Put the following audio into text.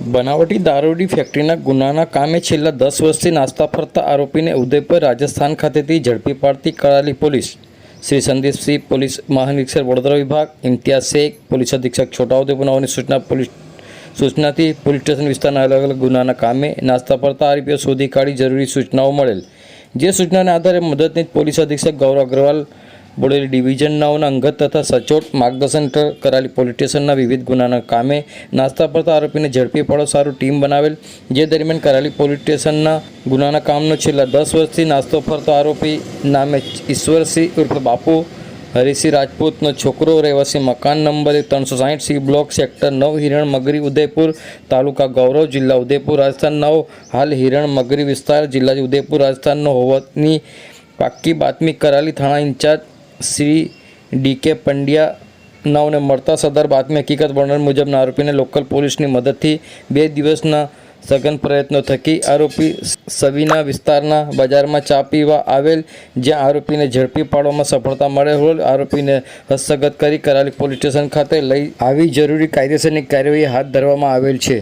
બનાવટી દારૂડી ફેક્ટરીના ગુનાના કામે છેલ્લા 10 વર્ષથી નાસ્તા ફરતા આરોપીને ઉદયપુર રાજસ્થાન ખાતેથી ઝડપી પાડતી કરાલી પોલીસ શ્રી સંદીપસિંહ પોલીસ મહાનિરીક્ષક વડોદરા વિભાગ ઇમ્તિયાઝ શેખ પોલીસ અધિક્ષક છોટાઉદેપુર નવની સૂચનાથી પોલીસ સ્ટેશન વિસ્તારના અલગ અલગ ગુનાના કામે નાસ્તા ફરતા આરોપીઓ શોધી કાઢી જરૂરી સૂચનાઓ મળેલ, જે સૂચનાના આધારે મદદનીશ પોલીસ અધિક્ષક ગૌરવ અગ્રવાલ બોડેલી ડિવિઝન 9ના અંગત તથા સચોટ માર્ગદર્શન હેઠળ કરાલી પોલીસ સ્ટેશનના વિવિધ ગુનાના કામે નાસ્તા પડતા આરોપીને ઝડપી પાડો સારું ટીમ બનાવેલ, જે દરમિયાન કરાલી પોલીસ સ્ટેશનના ગુનાના કામનો છેલ્લા 10 વર્ષથી નાસ્તો ફરતો આરોપી નામે ઈશ્વરસિંહ ઉર્ફે બાપુ હરિસિંહ રાજપૂતનો છોકરો રહેવાસી મકાન number 360 C block sector 9 Hiran Magri Udaipur taluka Gaurav જિલ્લા ઉદયપુર રાજસ્થાન હાલ હિરણ મગરી વિસ્તાર જિલ્લા ઉદયપુર રાજસ્થાનનો હોવાની પાક્કી બાતમી કરાલી થાણા ઇન્ચાર્જ શ્રી ડી.કે. પંડ્યા નાવને મળતા સદર બાતમી હકીકત વર્ણન મુજબના આરોપીને લોકલ પોલીસની મદદથી 2 દિવસના સઘન પ્રયત્નો થકી આરોપી સવીના વિસ્તારના બજારમાં ચા પીવા આવેલ, જ્યાં આરોપીને ઝડપી પાડવામાં સફળતા મળેલ હોય આરોપીને હસ્તગત કરી કરાલી પોલીસ સ્ટેશન ખાતે લઈ આવી જરૂરી કાયદેસરની કાર્યવાહી હાથ ધરવામાં આવેલ છે।